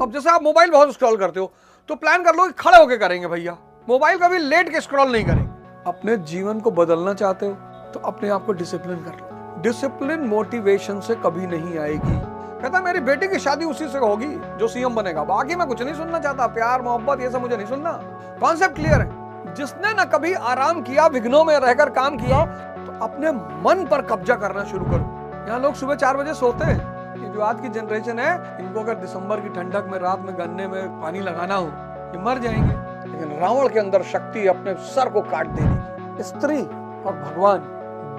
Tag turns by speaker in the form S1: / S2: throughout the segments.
S1: अब जैसे आप मोबाइल बहुत स्क्रॉल करते हो तो प्लान कर लो कि खड़े होके करेंगे भैया, मोबाइल कभी लेट के स्क्रॉल नहीं करेंगे। अपने जीवन को बदलना चाहते हो तो अपने आप को डिसिप्लिन कर लो। डिसिप्लिन मोटिवेशन से कभी नहीं आएगी। कहता मेरी बेटी की शादी उसी से होगी जो सीएम बनेगा, बाकी मैं कुछ नहीं सुनना चाहता, प्यार मोहब्बत ये सब मुझे नहीं सुनना। कॉन्सेप्ट क्लियर है। जिसने ना कभी आराम किया, विघ्नों में रहकर काम किया, तो अपने मन पर कब्जा करना शुरू करो। यहाँ लोग सुबह 4 बजे सोते हैं। ये जो आज की जनरेशन है, इनको अगर दिसंबर की ठंडक में रात में गन्ने में पानी लगाना हो, ये मर जाएंगे। लेकिन रावण के अंदर शक्ति अपने सर को काट देगी। स्त्री और भगवान,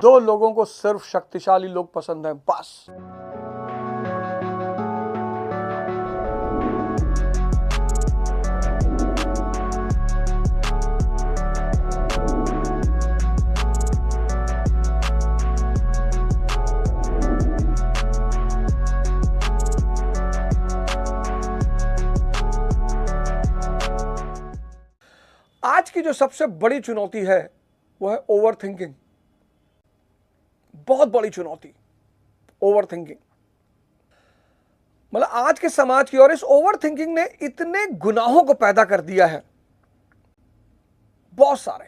S1: 2 लोगों को सिर्फ शक्तिशाली लोग पसंद है, बस। आज की जो सबसे बड़ी चुनौती है वो है ओवर थिंकिंग। बहुत बड़ी चुनौती ओवर थिंकिंग। मतलब आज के समाज की और इस ओवर थिंकिंग ने इतने गुनाहों को पैदा कर दिया है, बहुत सारे।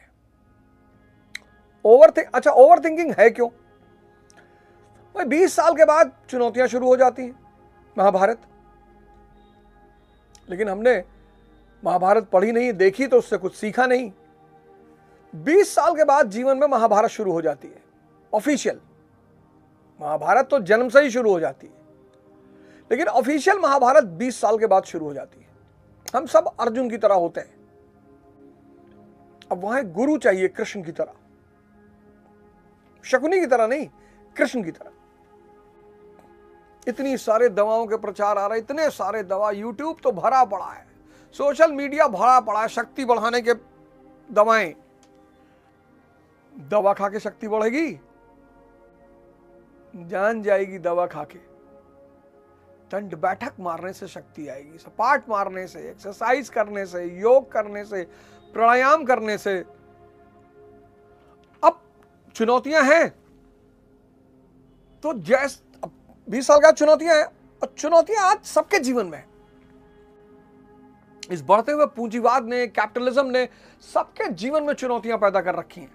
S1: अच्छा, ओवर थिंकिंग है क्यों? भाई 20 साल के बाद चुनौतियां शुरू हो जाती हैं, महाभारत। लेकिन हमने महाभारत पढ़ी नहीं, देखी तो उससे कुछ सीखा नहीं। 20 साल के बाद जीवन में महाभारत शुरू हो जाती है, ऑफिशियल। महाभारत तो जन्म से ही शुरू हो जाती है, लेकिन ऑफिशियल महाभारत 20 साल के बाद शुरू हो जाती है। हम सब अर्जुन की तरह होते हैं। अब वहां एक गुरु चाहिए, कृष्ण की तरह, शकुनी की तरह नहीं, कृष्ण की तरह। इतनी सारे दवाओं के प्रचार आ रहे, इतने सारे दवा, यूट्यूब तो भरा पड़ा है, सोशल मीडिया भरा पड़ा है, शक्ति बढ़ाने के दवाएं। दवा खा के शक्ति बढ़ेगी? जान जाएगी दवा खा के। दंड बैठक मारने से शक्ति आएगी, सपाट मारने से, एक्सरसाइज करने से, योग करने से, प्राणायाम करने से। अब चुनौतियां हैं तो 20 साल का चुनौतियां हैं, और चुनौतियां आज सबके जीवन में। इस बढ़ते हुए पूंजीवाद ने, कैपिटलिज्म ने सबके जीवन में चुनौतियां पैदा कर रखी हैं।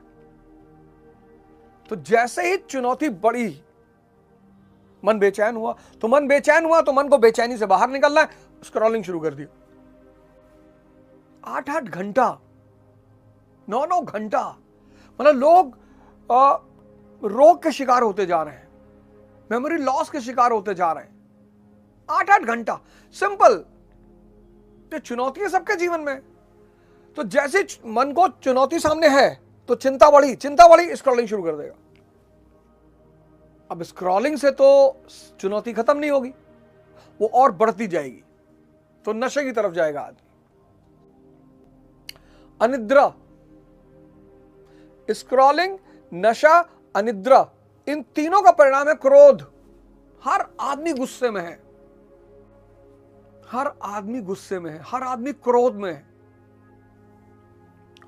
S1: तो जैसे ही चुनौती बढ़ी, मन बेचैन हुआ, तो मन को बेचैनी से बाहर निकलना है, स्क्रॉलिंग शुरू कर दी। 8-8 घंटा, 9-9 घंटा। मतलब लोग रोग के शिकार होते जा रहे हैं, मेमोरी लॉस के शिकार होते जा रहे हैं। 8-8 घंटा, सिंपल। तो चुनौतियां सबके जीवन में। तो जैसे मन को चुनौती सामने है तो चिंता बढ़ी, स्क्रॉलिंग शुरू कर देगा। अब स्क्रॉलिंग से तो चुनौती खत्म नहीं होगी, वो और बढ़ती जाएगी, तो नशे की तरफ जाएगा आदमी। अनिद्रा, स्क्रॉलिंग, नशा, अनिद्रा, इन तीनों का परिणाम है क्रोध। हर आदमी गुस्से में है, हर आदमी क्रोध में है।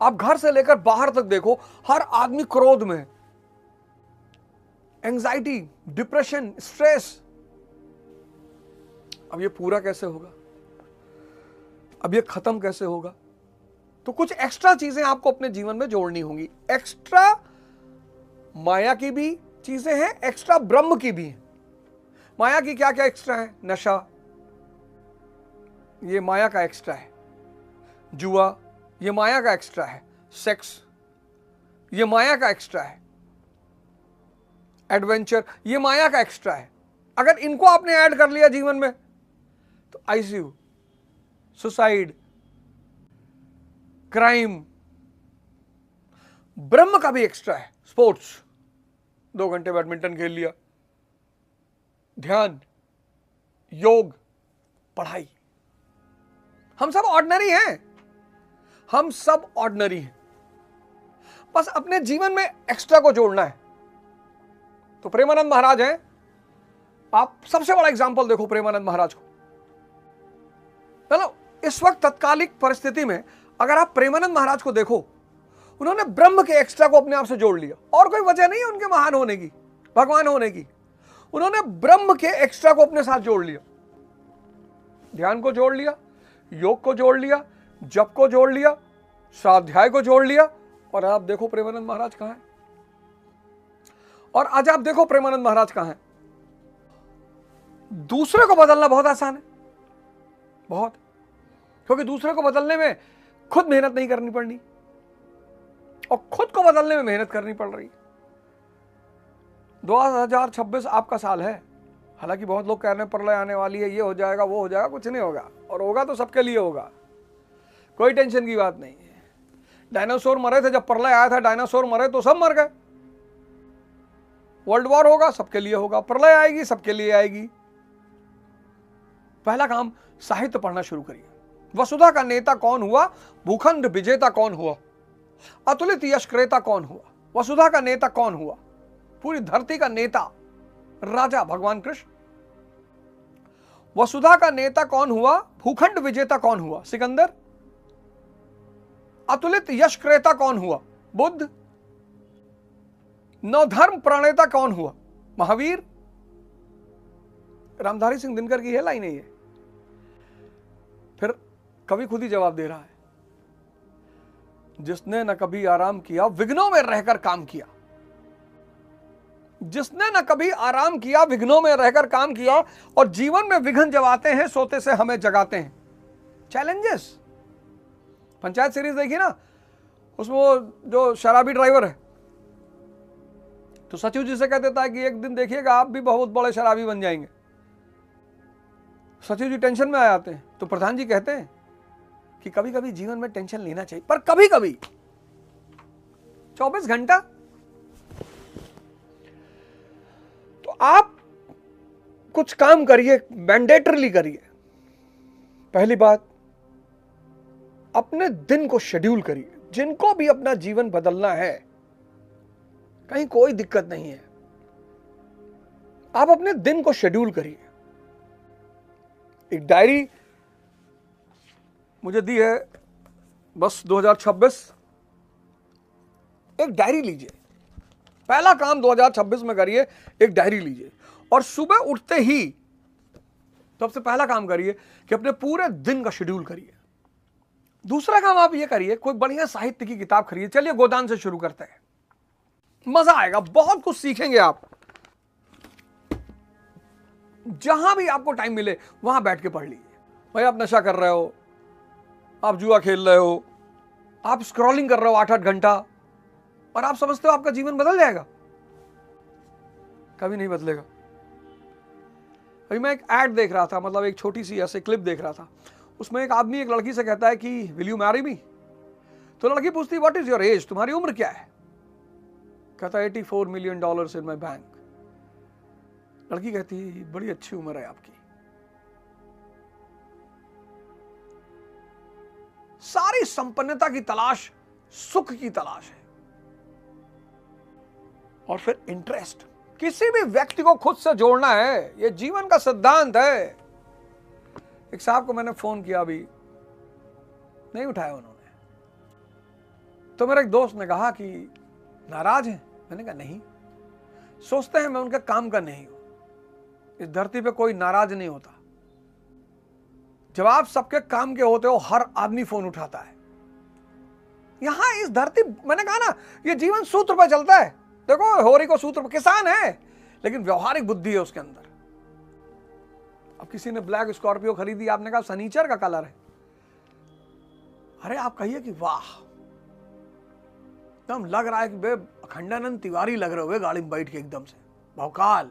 S1: आप घर से लेकर बाहर तक देखो, हर आदमी क्रोध में है। Anxiety, depression, stress. अब ये पूरा कैसे होगा? अब ये खत्म कैसे होगा? तो कुछ एक्स्ट्रा चीजें आपको अपने जीवन में जोड़नी होंगी। एक्स्ट्रा माया की भी चीजें हैं, एक्स्ट्रा ब्रह्म की भी हैं। माया की क्या क्या एक्स्ट्रा है? नशा, ये माया का एक्स्ट्रा है। जुआ, ये माया का एक्स्ट्रा है। सेक्स, ये माया का एक्स्ट्रा है। एडवेंचर, ये माया का एक्स्ट्रा है। अगर इनको आपने ऐड कर लिया जीवन में तो आईसीयू, सुसाइड, क्राइम। ब्रह्म का भी एक्स्ट्रा है। स्पोर्ट्स, 2 घंटे बैडमिंटन खेल लिया, ध्यान, योग, पढ़ाई। हम सब ऑर्डिनरी हैं, बस अपने जीवन में एक्स्ट्रा को जोड़ना है। तो प्रेमानंद महाराज हैं, आप सबसे बड़ा एग्जांपल देखो प्रेमानंद महाराज को। मतलब इस वक्त तत्कालिक परिस्थिति में अगर आप प्रेमानंद महाराज को देखो, उन्होंने ब्रह्म के एक्स्ट्रा को अपने आप से जोड़ लिया। और कोई वजह नहीं है उनके महान होने की, भगवान होने की। उन्होंने ब्रह्म के एक्स्ट्रा को अपने साथ जोड़ लिया। ध्यान को जोड़ लिया, योग को जोड़ लिया, जप को जोड़ लिया, स्वाध्याय को जोड़ लिया, और आप देखो प्रेमानंद महाराज कहां हैं। और आज आप देखो प्रेमानंद महाराज कहां हैं। दूसरे को बदलना बहुत आसान है, बहुत, क्योंकि दूसरे को बदलने में खुद मेहनत नहीं करनी पड़नी और खुद को बदलने में मेहनत करनी पड़ रही। 2026 आपका साल है। हालांकि बहुत लोग कह रहे हैं प्रलय आने वाली है, ये हो जाएगा, वो हो जाएगा। कुछ नहीं होगा, और होगा तो सबके लिए होगा, कोई टेंशन की बात नहीं है। डायनासोर मरे थे, जब प्रलय आया था डायनासोर मरे तो सब मर गए। वर्ल्ड वॉर होगा, सबके लिए होगा। प्रलय आएगी, सबके लिए आएगी। पहला काम, साहित्य पढ़ना शुरू करिए। वसुधा का नेता कौन हुआ, भूखंड विजेता कौन हुआ, अतुलित यश क्रेता कौन हुआ। वसुधा का नेता कौन हुआ, पूरी धरती का नेता, राजा भगवान कृष्ण। वसुधा का नेता कौन हुआ, भूखंड विजेता कौन हुआ, सिकंदर। अतुलित यश क्रेता कौन हुआ, बुद्ध। नवधर्म प्रणेता कौन हुआ, महावीर। रामधारी सिंह दिनकर की है लाइन है ये। फिर कवि खुद ही जवाब दे रहा है, जिसने न कभी आराम किया विघ्नों में रहकर काम किया। जिसने न कभी आराम किया विघ्नों में रहकर काम किया, और जीवन में विघ्न जब आते हैं सोते से हमें जगाते हैं। चैलेंजेस, पंचायत सीरीज देखी ना, उसमें वो जो शराबी ड्राइवर है तो सचिव जी से कह देता है कि एक दिन देखिएगा आप भी बहुत बड़े शराबी बन जाएंगे। सचिव जी टेंशन में आ जाते हैं, तो प्रधान जी कहते हैं कि कभी कभी जीवन में टेंशन लेना चाहिए, पर कभी कभी 24 घंटा। तो आप कुछ काम करिए, मैंडेटरली करिए। पहली बात, अपने दिन को शेड्यूल करिए। जिनको भी अपना जीवन बदलना है, कहीं कोई दिक्कत नहीं है, आप अपने दिन को शेड्यूल करिए। एक डायरी मुझे दी है बस 2026, एक डायरी लीजिए। पहला काम 2026 में करिए, एक डायरी लीजिए, और सुबह उठते ही सबसे पहला काम करिए कि अपने पूरे दिन का शेड्यूल करिए। दूसरा काम आप ये करिए, कोई बढ़िया साहित्य की किताब खरीदिए। चलिए गोदान से शुरू करते हैं, मजा आएगा, बहुत कुछ सीखेंगे आप। जहां भी आपको टाइम मिले वहां बैठ के पढ़ लीजिए। भाई आप नशा कर रहे हो, आप जुआ खेल रहे हो, आप स्क्रॉलिंग कर रहे हो 8-8 घंटा, और आप समझते हो आपका जीवन बदल जाएगा, कभी नहीं बदलेगा। अभी मैं एक ऐड देख रहा था, मतलब एक छोटी सी ऐसे क्लिप देख रहा था। उसमें एक आदमी एक लड़की से कहता है कि विल यू मैरी मी। तो लड़की पूछती व्हाट इज योर एज, तुम्हारी उम्र क्या है। कहता $84 मिलियन इन माई बैंक। लड़की कहती बड़ी अच्छी उम्र है आपकी। सारी संपन्नता की तलाश सुख की तलाश है, और फिर इंटरेस्ट। किसी भी व्यक्ति को खुद से जोड़ना है, यह जीवन का सिद्धांत है। एक साहब को मैंने फोन किया, अभी नहीं उठाया उन्होंने। तो मेरे एक दोस्त ने कहा कि नाराज हैं। मैंने कहा नहीं, सोचते हैं मैं उनके काम का नहीं हूं। इस धरती पे कोई नाराज नहीं होता। जब आप सबके काम के होते हो, हर आदमी फोन उठाता है। यहां इस धरती, मैंने कहा ना, ये जीवन सूत्र पर चलता है। देखो होरी को सूत्र पर, किसान है लेकिन व्यवहारिक बुद्धि है उसके अंदर। अब किसी ने ब्लैक स्कॉर्पियो खरीदी, आपने कहा सनीचर का कलर है। अरे आप कहिए कि वाह, एकदम लग रहा है कि बे अखंडानंद तिवारी लग रहे हुए गाड़ी में बैठ के, एकदम से भौकाल।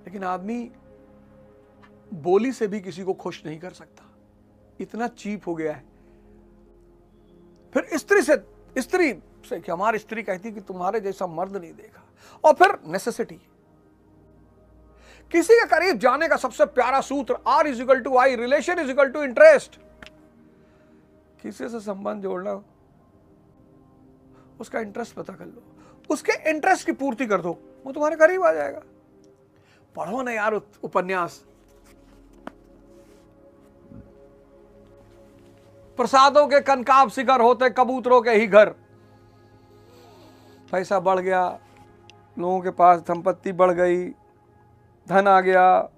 S1: लेकिन आदमी बोली से भी किसी को खुश नहीं कर सकता, इतना चीप हो गया है। फिर स्त्री से कि हमारी स्त्री कहती कि तुम्हारे जैसा मर्द नहीं देखा। और फिर नेसेसिटी, किसी के करीब जाने का सबसे प्यारा सूत्र R=I, रिलेशन = इंटरेस्ट। किसी से संबंध जोड़ना हो, उसका इंटरेस्ट पता कर लो, उसके इंटरेस्ट की पूर्ति कर दो, वो तुम्हारे करीब आ जाएगा। पढ़ो ना यार उपन्यास। प्रसादों के कनकाब शिखर होते कबूतरों के ही घर। पैसा बढ़ गया, लोगों के पास संपत्ति बढ़ गई, धन आ गया,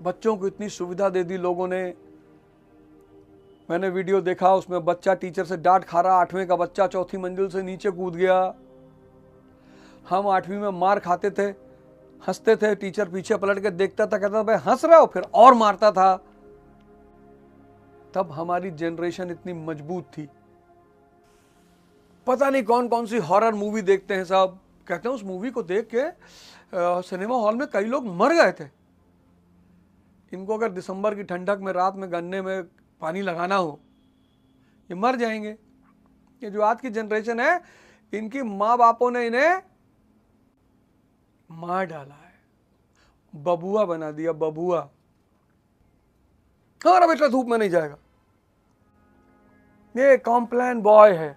S1: बच्चों को इतनी सुविधा दे दी लोगों ने। मैंने वीडियो देखा, उसमें बच्चा टीचर से डांट खा रहा, 8वीं का बच्चा चौथी मंजिल से नीचे कूद गया। हम 8वीं में मार खाते थे, हंसते थे, टीचर पीछे पलट के देखता था, कहता था भाई हंस रहे हो, फिर और मारता था। तब हमारी जनरेशन इतनी मजबूत थी। पता नहीं कौन कौन सी हॉरर मूवी देखते हैं सब, कहते हैं उस मूवी को देख के सिनेमा हॉल में कई लोग मर गए थे। इनको अगर दिसंबर की ठंडक में रात में गन्ने में पानी लगाना हो, ये मर जाएंगे। ये जो आज की जनरेशन है, इनकी माँ बापों ने इन्हें मार डाला है, बबुआ बना दिया, बबुआ। हमारा बेटा धूप में नहीं जाएगा। ये कॉम्प्लान बॉय है,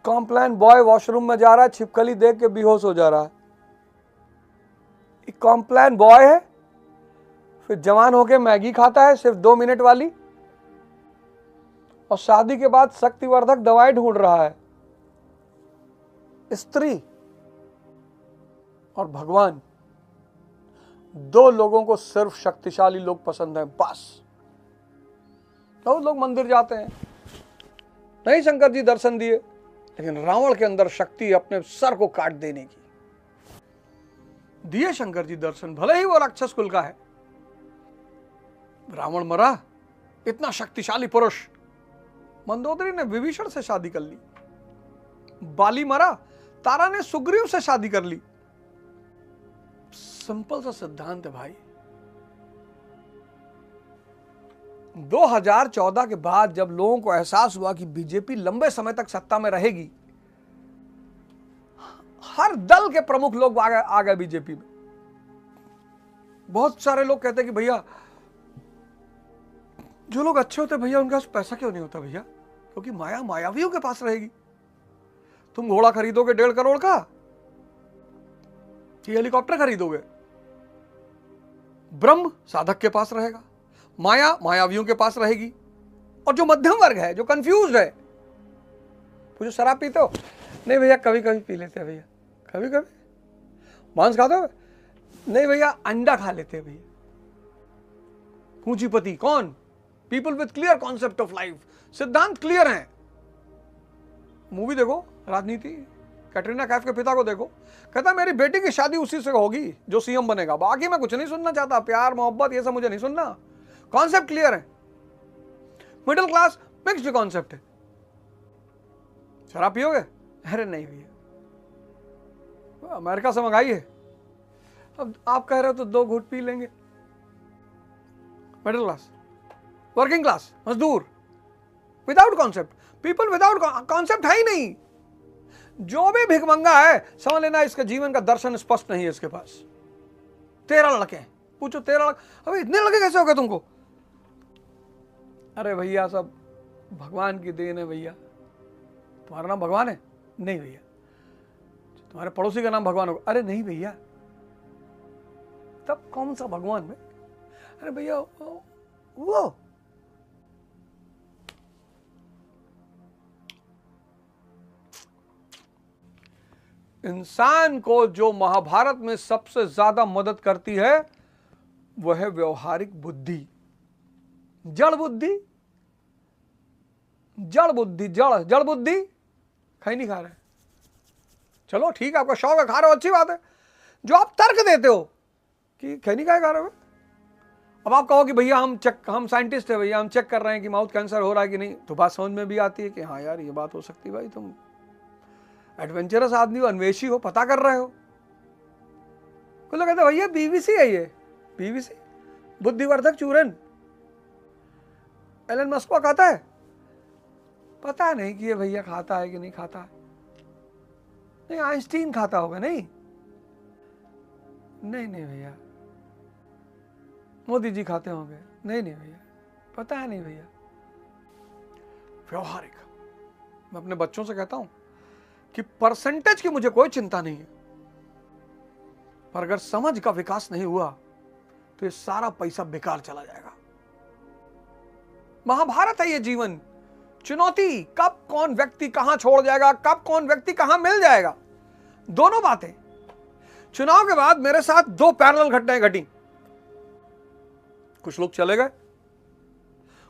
S1: कॉम्प्लान बॉय वॉशरूम में जा रहा है, छिपकली देख के बेहोश हो जा रहा है। एक कॉम्प्लान बॉय है, फिर जवान होके मैगी खाता है सिर्फ 2 मिनट वाली, और शादी के बाद शक्तिवर्धक दवाई ढूंढ रहा है। स्त्री और भगवान, 2 लोगों को सिर्फ शक्तिशाली लोग पसंद हैं बस। बहुत लोग मंदिर जाते हैं, नहीं शंकर जी दर्शन दिए, लेकिन रावण के अंदर शक्ति अपने सर को काट देने की। दिए शंकर जी दर्शन, भले ही वो राक्षस कुल का है। रावण मरा, इतना शक्तिशाली पुरुष। मंदोदरी ने विभीषण से शादी कर ली। बाली मरा, तारा ने सुग्रीव से शादी कर ली। सिंपल सा सिद्धांत है भाई। 2014 के बाद जब लोगों को एहसास हुआ कि बीजेपी लंबे समय तक सत्ता में रहेगी, हर दल के प्रमुख लोग आ गए बीजेपी में। बहुत सारे लोग कहते हैं कि भैया जो लोग अच्छे होते भैया उनके पास पैसा क्यों नहीं होता भैया? क्योंकि माया मायावियों के पास रहेगी। तुम घोड़ा खरीदोगे 1.5 करोड़ का, कि हेलीकॉप्टर खरीदोगे? ब्रह्म साधक के पास रहेगा, माया मायावियों के पास रहेगी। और जो मध्यम वर्ग है, जो कंफ्यूज है, पूछो शराब पीते हो? नहीं भैया कभी कभी पी लेते हैं भैया। कभी कभी मांस खाते हो? नहीं भैया अंडा खा लेते हैं भैया। पूंजीपति कौन? People with clear concept of life, सिद्धांत क्लियर हैं। मूवी देखो राजनीति, कैटरीना कैफ के पिता को देखो, कहता मेरी बेटी की शादी उसी से होगी जो सीएम बनेगा, बाकी मैं कुछ नहीं सुनना चाहता, प्यार मोहब्बत ये सब मुझे नहीं सुनना। कॉन्सेप्ट क्लियर है। मिडिल क्लास मिक्स्ड कॉन्सेप्ट है। शराब पियोगे? अरे नहीं भैया, अमेरिका से मंगाई है। अब आप कह रहे हो तो 2 घूंट पी लेंगे। मिडिल क्लास, वर्किंग क्लास, मजदूर, without concept, people without concept है ही नहीं। जो भी भिखमंगा है समझ लेना इसके जीवन का दर्शन स्पष्ट नहीं है इसके पास। 13 लड़के हैं, पूछो 13 लड़के, अबे इतने लड़के कैसे हो गए तुमको? अरे भैया सब भगवान की देन है भैया। तुम्हारा नाम भगवान है? नहीं भैया। तुम्हारे पड़ोसी का नाम भगवान होगा? अरे नहीं भैया। तब कौन सा भगवान में? अरे भैया वो इंसान को जो महाभारत में सबसे ज्यादा मदद करती है वह है व्यवहारिक बुद्धि। जड़ बुद्धि, जड़ बुद्धि, जड़ बुद्धि खाई नहीं खा रहे। चलो ठीक है, आपका शौक है, खा रहे हो, अच्छी बात है। जो आप तर्क देते हो कि खैनी खा रहे हो, अब आप कहो कि भैया हम साइंटिस्ट है भैया, हम चेक कर रहे हैं कि माउथ कैंसर हो रहा है कि नहीं, तो बात समझ में भी आती है कि हाँ यार ये बात हो सकती है। भाई तुम एडवेंचरस आदमी हो, अन्वेषी हो, पता कर रहे हो। कुछ लोग कहते हैं भैया बीवीसी है, ये बीवीसी बुद्धिवर्धक चूरन एलन मस्क खाता है, पता नहीं कि ये भैया खाता है कि नहीं खाता है। नहीं आइंस्टीन खाता होगा? नहीं नहीं नहीं भैया। मोदी जी खाते होंगे? नहीं नहीं भैया, पता है नहीं भैया। व्यवहारिक, मैं अपने बच्चों से कहता हूं कि परसेंटेज की मुझे कोई चिंता नहीं है, पर अगर समझ का विकास नहीं हुआ तो ये सारा पैसा बेकार चला जाएगा। महाभारत है ये जीवन। चुनौती, कब कौन व्यक्ति कहां छोड़ जाएगा, कब कौन व्यक्ति कहां मिल जाएगा, दोनों बातें। चुनाव के बाद मेरे साथ 2 पैरेलल घटनाएं घटी। कुछ लोग चले गए,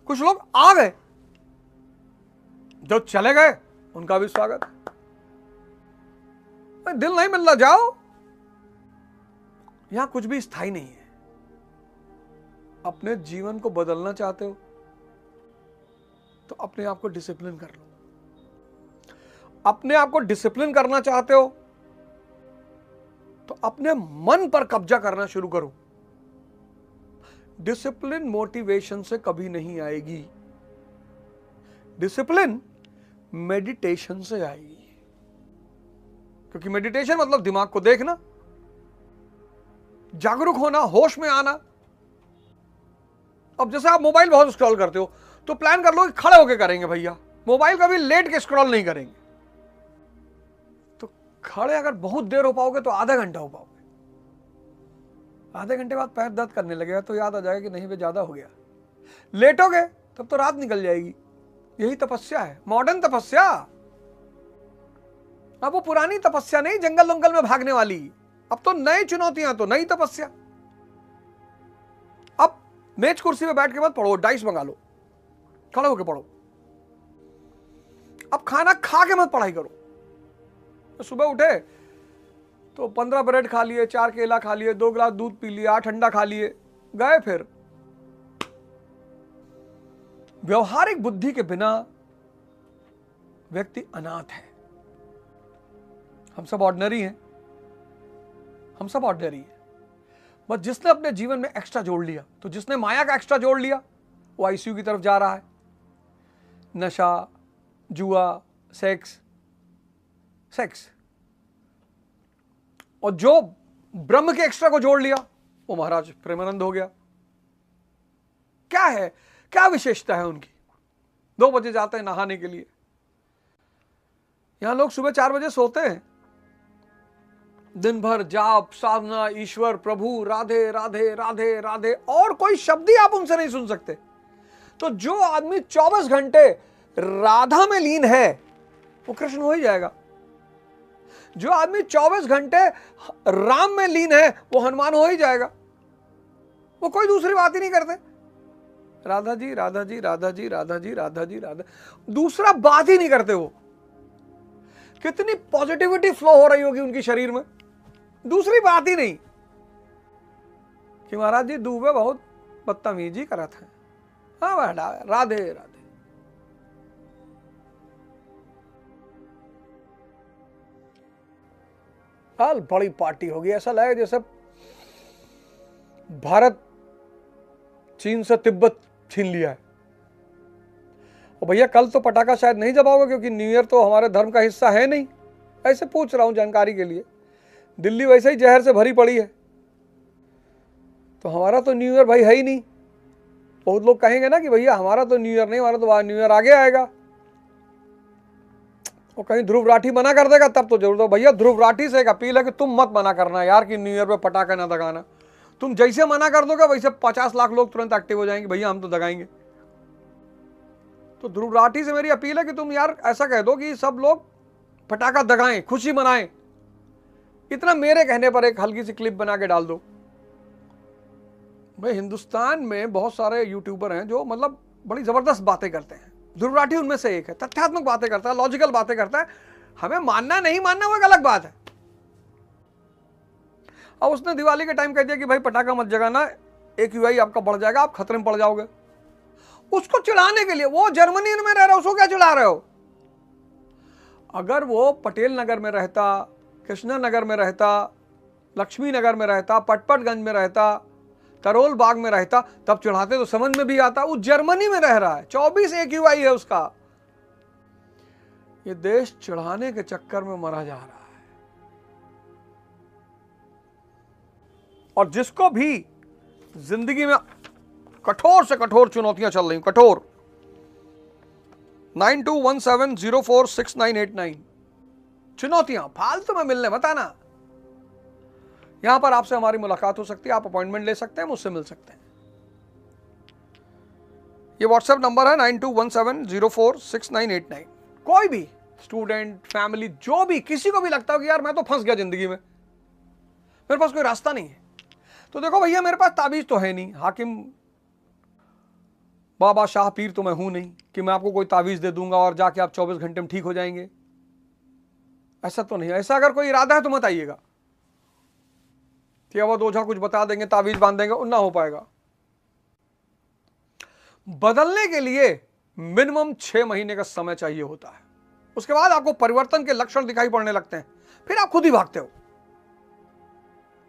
S1: कुछ लोग आ गए। जो चले गए उनका भी स्वागत। दिल नहीं मिल रहा, जाओ। यहां कुछ भी स्थायी नहीं है। अपने जीवन को बदलना चाहते हो तो अपने आप को डिसिप्लिन कर लो। अपने आप को डिसिप्लिन करना चाहते हो तो अपने मन पर कब्जा करना शुरू करो। डिसिप्लिन मोटिवेशन से कभी नहीं आएगी, डिसिप्लिन मेडिटेशन से आएगी। क्योंकि मेडिटेशन मतलब दिमाग को देखना, जागरूक होना, होश में आना। अब जैसे आप मोबाइल बहुत स्क्रॉल करते हो तो प्लान कर लो कि खड़े होके करेंगे भैया, मोबाइल कभी लेट के स्क्रॉल नहीं करेंगे। तो खड़े अगर बहुत देर हो पाओगे तो आधा घंटा हो पाओगे। आधे घंटे बाद पैर दर्द करने लगेगा तो याद आ जाएगा कि नहीं, वे ज्यादा हो गया। लेटोगे तब तो रात निकल जाएगी। यही तपस्या है, मॉडर्न तपस्या। अब वो पुरानी तपस्या नहीं जंगल वंगल में भागने वाली। अब तो नई चुनौतियां, तो नई तपस्या। अब मेज कुर्सी पे बैठ के मत पढ़ो, डाइस मंगा लो, खड़े होके पढ़ो। अब खाना खा के मत पढ़ाई करो। सुबह उठे तो 15 ब्रेड खा लिए, 4 केला खा लिए, 2 गिलास दूध पी लिया, ठंडा खा लिए, गए। फिर व्यवहारिक बुद्धि के बिना व्यक्ति अनाथ है। हम सब ऑर्डिनरी हैं, हम सब ऑर्डिनरी हैं। बस जिसने अपने जीवन में एक्स्ट्रा जोड़ लिया, तो जिसने माया का एक्स्ट्रा जोड़ लिया, वो आईसीयू की तरफ जा रहा है। नशा, जुआ, सेक्स। और जो ब्रह्म के एक्स्ट्रा को जोड़ लिया, वो महाराज प्रेमानंद हो गया। क्या है, क्या विशेषता है उनकी? 2 बजे जाते हैं नहाने के लिए। यहां लोग सुबह 4 बजे सोते हैं। दिन भर जाप, साधना, ईश्वर, प्रभु, राधे राधे राधे राधे, और कोई शब्द ही आप उनसे नहीं सुन सकते। तो जो आदमी 24 घंटे राधा में लीन है वो कृष्ण हो ही जाएगा। जो आदमी 24 घंटे राम में लीन है वो हनुमान हो ही जाएगा। वो कोई दूसरी बात ही नहीं करते। राधा जी राधा जी राधा जी राधा जी राधा जी राधा, दूसरा बात ही नहीं करते। वो कितनी पॉजिटिविटी फ्लो हो रही होगी उनकी शरीर में, दूसरी बात ही नहीं कि महाराज जी दुबे बहुत बदतमीजी करा था। हाँ राधे राधे। हाल बड़ी पार्टी होगी, ऐसा लगे जैसे भारत चीन से तिब्बत छीन लिया है। और भैया कल तो पटाखा शायद नहीं जलाओगे क्योंकि न्यू ईयर तो हमारे धर्म का हिस्सा है नहीं। ऐसे पूछ रहा हूं जानकारी के लिए। दिल्ली वैसे ही जहर से भरी पड़ी है, तो हमारा तो न्यू ईयर भाई है ही नहीं। बहुत लोग कहेंगे ना कि भैया हमारा तो न्यू ईयर नहीं, हमारा तो न्यू ईयर आगे आएगा। और कहीं ध्रुव राठी मना कर देगा तब तो जरूर। तो भैया ध्रुव राठी से एक अपील है कि तुम मत मना करना यार कि न्यू ईयर पे पटाखा ना दगाना। तुम जैसे मना कर दोगे वैसे 50 लाख लोग तुरंत एक्टिव हो जाएंगे, भैया हम तो दगाएंगे। तो ध्रुव राठी से मेरी अपील है कि तुम यार ऐसा कह दो कि सब लोग पटाखा दगाएं, खुशी मनाएं। इतना मेरे कहने पर एक हल्की सी क्लिप बना के डाल दो। भाई हिंदुस्तान में बहुत सारे यूट्यूबर हैं जो मतलब बड़ी जबरदस्त बातें करते हैं। ध्रुव राठी उनमें से एक है। तथ्यात्मक बातें करता है, लॉजिकल बातें करता है। हमें मानना नहीं मानना वो एक अलग बात है। अब उसने दिवाली के टाइम कह दिया कि भाई पटाखा मत जगाना, AQI आपका बढ़ जाएगा, आप खतरे में पड़ जाओगे। उसको चिढ़ाने के लिए, वो जर्मनी में रह रहा है, उसको क्या चिढ़ा रहे हो? अगर वो पटेल नगर में रहता, कृष्णा नगर में रहता, लक्ष्मी नगर में रहता, पटपटगंज में रहता, तरोल बाग में रहता, तब चिढ़ाते तो समझ में भी आता। वो जर्मनी में रह रहा है, 24 AQI है उसका। ये देश चिढ़ाने के चक्कर में मरा जा रहा है। और जिसको भी जिंदगी में कठोर से कठोर चुनौतियां चल रही, कठोर, 9217046989 चुनौतियां फालतू में मिलने मत आना। यहां पर आपसे हमारी मुलाकात हो सकती है, आप अपॉइंटमेंट ले सकते हैं, मुझसे मिल सकते हैं। ये व्हाट्सएप नंबर है 9217046989। कोई भी स्टूडेंट, फैमिली, जो भी, किसी को भी लगता हो कि यार मैं तो फंस गया जिंदगी में, मेरे पास कोई रास्ता नहीं है। तो देखो भैया, मेरे पास ताबीज तो है नहीं, हाकिम बाबा शाह पीर तो मैं हूं नहीं कि मैं आपको कोई ताबीज दे दूंगा और जाके आप 24 घंटे में ठीक हो जाएंगे। ऐसा तो नहीं है। ऐसा अगर कोई इरादा है तो मत आइएगा कि अब वो ओझा कुछ बता देंगे, ताबीज बांध देंगे, ना हो पाएगा। बदलने के लिए मिनिमम 6 महीने का समय चाहिए होता है। उसके बाद आपको परिवर्तन के लक्षण दिखाई पड़ने लगते हैं, फिर आप खुद ही भागते हो,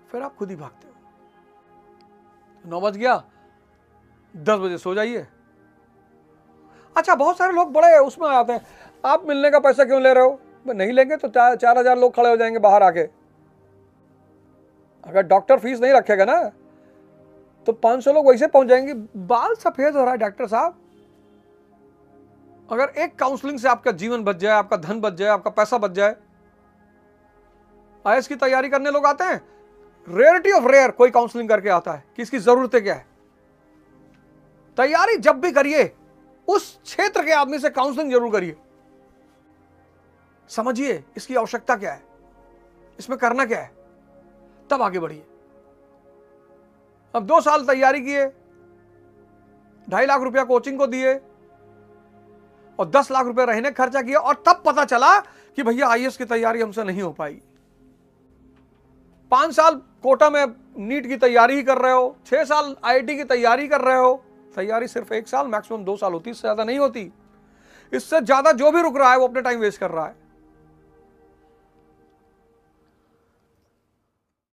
S1: फिर आप खुद ही भागते हो। 9 बज गया, 10 बजे सो जाइए। अच्छा, बहुत सारे लोग बड़े उसमें आते हैं, आप मिलने का पैसा क्यों ले रहे हो? नहीं लेंगे तो 4,000 लोग खड़े हो जाएंगे बाहर आके। अगर डॉक्टर फीस नहीं रखेगा ना तो 500 लोग वैसे पहुंच जाएंगे। बाल सफेद हो रहा है डॉक्टर साहब, अगर एक काउंसलिंग से आपका जीवन बच जाए, आपका धन बच जाए, आपका पैसा बच जाए। आईएएस की तैयारी करने लोग आते हैं, रेयरिटी ऑफ रेयर कोई काउंसलिंग करके आता है कि इसकी जरूरत क्या है। तैयारी जब भी करिए उस क्षेत्र के आदमी से काउंसलिंग जरूर करिए, समझिए इसकी आवश्यकता क्या है, इसमें करना क्या है, तब आगे बढ़िए। अब 2 साल तैयारी किए, 2.5 लाख रुपया कोचिंग को दिए और 10 लाख रुपए रहने खर्चा किया, और तब पता चला कि भैया आईएएस की तैयारी हमसे नहीं हो पाई। 5 साल कोटा में नीट की तैयारी ही कर रहे हो, 6 साल आईआईटी की तैयारी कर रहे हो। तैयारी सिर्फ 1 साल मैक्सिमम 2 साल होती, इससे ज्यादा नहीं होती। इससे ज्यादा जो भी रुक रहा है वो अपने टाइम वेस्ट कर रहा है।